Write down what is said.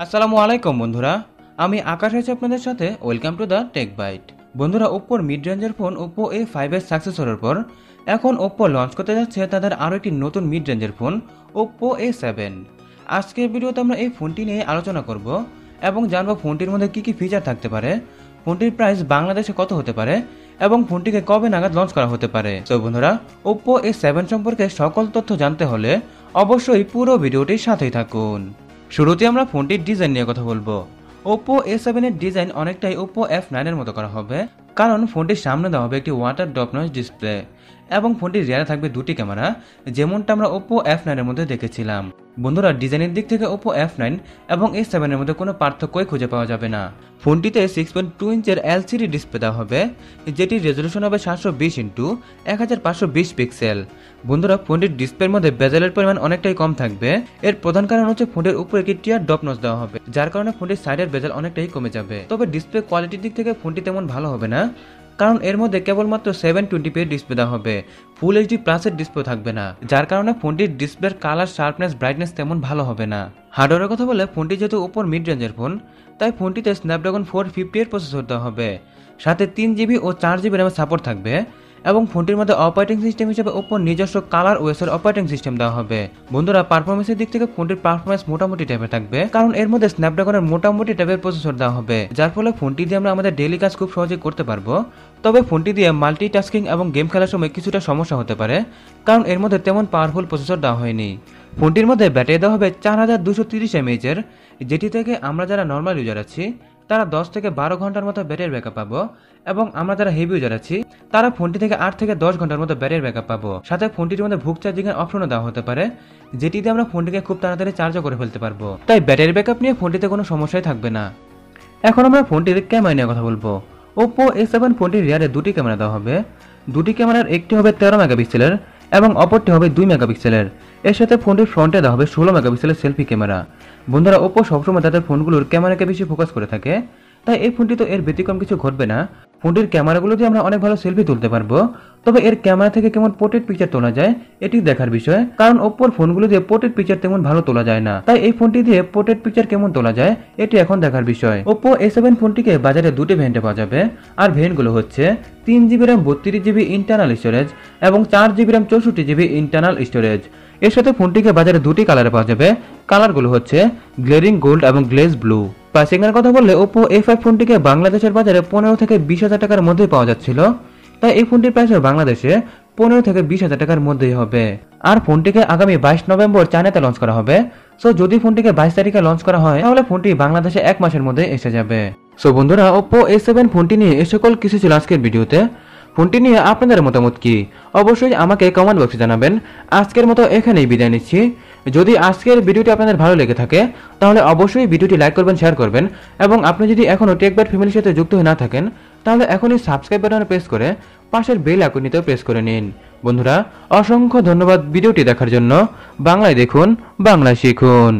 আসসালামুআলাইকুম বন্ধুরা, আমি আকাশ আছি আপনাদের সাথে। Welcome to the Tech Bite. বন্ধুরা, ওপ্পোর মিড রেঞ্জের ফোন ওপ্পো A5 এর সাকসেসরের পর এখন ওপ্পো লঞ্চ করতে যাচ্ছে তাদের আরও একটি নতুন মিড রেঞ্জের ফোন ওপ্পো A7। আজকের ভিডিওতে আমরা এই ফোনটি নিয়ে আলোচনা করব এবং জানবো ফোনটির মধ্যে কী কী ফিচার থাকতে পারে, ফোনটির প্রাইস বাংলাদেশে কত হতে পারে এবং ফোনটিকে কবে নাগাদ লঞ্চ করা হতে পারে। তো বন্ধুরা, ওপ্পো A7 সম্পর্কে সকল তথ্য জানতে হলে অবশ্যই পুরো ভিডিওটির সাথেই থাকুন। শুরুতে আমরা ফোনটির ডিজাইন নিয়ে কথা বলবো। ওপ্পো A7 এর ডিজাইন অনেকটাই ওপ্পো F9 এর মতো করা হবে, কারণ ফোনটির সামনে দেওয়া হবে একটি ওয়াটার ড্রপ নয়েজ ডিসপ্লে এবং ফোনটির রিয়ারে থাকবে দুটি ক্যামেরা, যেমনটা আমরা ওপ্পো F9 এর মধ্যে দেখেছিলাম। বন্ধুরা, ডিজাইনের দিক থেকে ওপ্পো F9 এবং A7 এর মধ্যে কোনো পার্থক্যই খুঁজে পাওয়া যাবে না। ফোনটিতে 6.2 ইঞ্চের LCD ডিসপ্লে দেওয়া হবে, যেটির রেজলিউশন হবে 720x1520 পিক্সেল। বন্ধুরা, ফোনটির ডিসপ্লের মধ্যে বেজেলের পরিমাণ অনেকটাই কম থাকবে। এর প্রধান কারণ হচ্ছে ফোনের উপরে একটি টিয়ার ড্রপ নচ দেওয়া হবে, যার কারণে ফোনটির সাইডের বেজেল অনেকটাই কমে যাবে। তবে ডিসপ্লে কোয়ালিটির দিক থেকে ফোনটি তেমন ভালো হবে না, কারণ এর মধ্যে কেবলমাত্র 720p ডিসপ্লে দেওয়া হবে, ফুল এইচডি প্লাসের ডিসপ্লে থাকবে না, যার কারণে ফোনটির ডিসপ্লের কালার, শার্পনেস, ব্রাইটনেস তেমন ভালো হবে না। হার্ডওয়্যারের কথা বলে ফোনটি যেহেতু ওপ্পোর মিড রেঞ্জের ফোন, তাই ফোনটিতে স্ন্যাপড্রাগন 450 এর প্রসেসর দেওয়া হবে, সাথে 3GB ও 4GB র্যামের সাপোর্ট থাকবে এবং ফোনটির মধ্যে অপারেটিং সিস্টেম হিসেবে ওপ্পোর নিজস্ব কালার ওএসের অপারেটিং সিস্টেম দেওয়া হবে। বন্ধুরা, পারফরমেন্সের দিক থেকে ফোনটির পারফরমেন্স মোটামুটি টাইপের থাকবে, কারণ এর মধ্যে স্ন্যাপড্রাগনের মোটামুটি টাইপের প্রসেসর দেওয়া হবে, যার ফলে ফোনটি দিয়ে আমরা আমাদের ডেইলি কাজ খুব সহজে করতে পারবো। তবে ফোনটি দিয়ে মাল্টিটাস্কিং এবং গেম খেলার সময় কিছুটা সমস্যা হতে পারে, কারণ এর মধ্যে তেমন পাওয়ারফুল প্রসেসর দেওয়া হয়নি। ফোনটির মধ্যে ব্যাটারি দেওয়া হবে 4230 mAh এর, যেটি থেকে আমরা যারা নর্মাল ইউজার আছি তারা 10 থেকে 12 ঘন্টার মতো ব্যাটারি ব্যাকআপ পাবো, এবং আমরা যারা হেভি ইউজার আছি তারা ফোনটি থেকে 8 থেকে 10 ঘন্টার মতো ব্যাটারি ব্যাকআপ পাবো। সাথে ফোনটির মধ্যে ভুক চার্জিং এর অপশনও দেওয়া হতে পারে, যেটি দিয়ে আমরা ফোনটিকে খুব তাড়াতাড়ি চার্জও করে ফেলতে পারবো। তাই ব্যাটারি ব্যাকআপ নিয়ে ফোনটিতে কোনো সমস্যাই থাকবে না। এখন আমরা ফোনটির ক্যামেরা নিয়ে কথা বলবো। ওপ্পো A7 ফোনটির রিয়ারে দুটি ক্যামেরা দেওয়া হবে। দুটি ক্যামেরার একটি হবে 13 মেগাপিক্সেলের এবং অপরটি হবে 2 মেগাপিক্সেলের। এর সাথে ফোনটির ফ্রন্টে দেওয়া হবে 16 মেগাপিক্সেলের সেলফি ক্যামেরা। বন্ধুরা, ওপ্পো সবসময় তাদের ফোনগুলোর ক্যামেরাকে বেশি ফোকাস করে থাকে, তাই এই ফোনটি তো এর ব্যতিক্রম কিছু ঘটবে না। ফোনটির ক্যামেরাগুলো দিয়ে আমরা অনেক ভালো সেলফি তুলতে পারবো, তবে এর ক্যামেরা থেকে কেমন পোর্ট্রেট পিকচার তোলা যায় এটি দেখার বিষয়, কারণ ওপ্পোর ফোনগুলো দিয়ে পোর্ট্রেট পিকচার তেমন ভালো তোলা যায় না। তাই এই ফোনটি দিয়ে পোর্ট্রেট পিকচার কেমন তোলা যায় এটি এখন দেখার বিষয়। ওপ্পো A7 ফোনটিকে বাজারে দুটি ভেরিয়েন্টে পাওয়া যাবে, আর ভেরিয়েন্টগুলো হচ্ছে 3GB RAM 32GB internal storage এবং 4GB RAM 64GB internal storage. এর সাথে ফোনটিকে বাজারে দুটি কালারে পাওয়া যাবে। কালারগুলো হচ্ছে গ্লেরিং গোল্ড এবং গ্লেজ ব্লু। প্রাইসিং এর কথা বললে ওপ্পো A5 ফোনটিকে বাংলাদেশের বাজারে 15 থেকে 20,000 টাকার মধ্যে পাওয়া যাচ্ছিল, তাই এই ফোনটির প্রাইস বাংলাদেশে 15 থেকে 20,000 টাকার মধ্যেই হবে। আর ফোনটিকে আগামী 22 নভেম্বর চায়নাতে লঞ্চ করা হবে। সো যদি ফোনটিকে 22 তারিখে লঞ্চ করা হয় তাহলে ফোনটি বাংলাদেশে 1 মাসের মধ্যে এসে যাবে। সো বন্ধুরা, ওপ্পো A7 ফোনটি নিয়ে এ সকল কিছু ছিল আজকের ভিডিওতে। ফোনটি নিয়ে আপনাদের মতামত কি অবশ্যই আমাকে কমেন্ট বক্সে জানাবেন। আজকের মতো এখানেই বিদায় নিচ্ছি। যদি আজকের ভিডিওটি আপনাদের ভালো লেগে থাকে তাহলে অবশ্যই ভিডিওটি লাইক করবেন, শেয়ার করবেন, এবং আপনি যদি এখনও টেকবাইট ফ্যামিলির সাথে যুক্ত হয়ে না থাকেন তাহলে এখনই সাবস্ক্রাইব বাটনে প্রেস করে পাশের বেল আইকনটিতেও প্রেস করে নিন। বন্ধুরা, অসংখ্য ধন্যবাদ ভিডিওটি দেখার জন্য। বাংলায় দেখুন, বাংলায় শিখুন।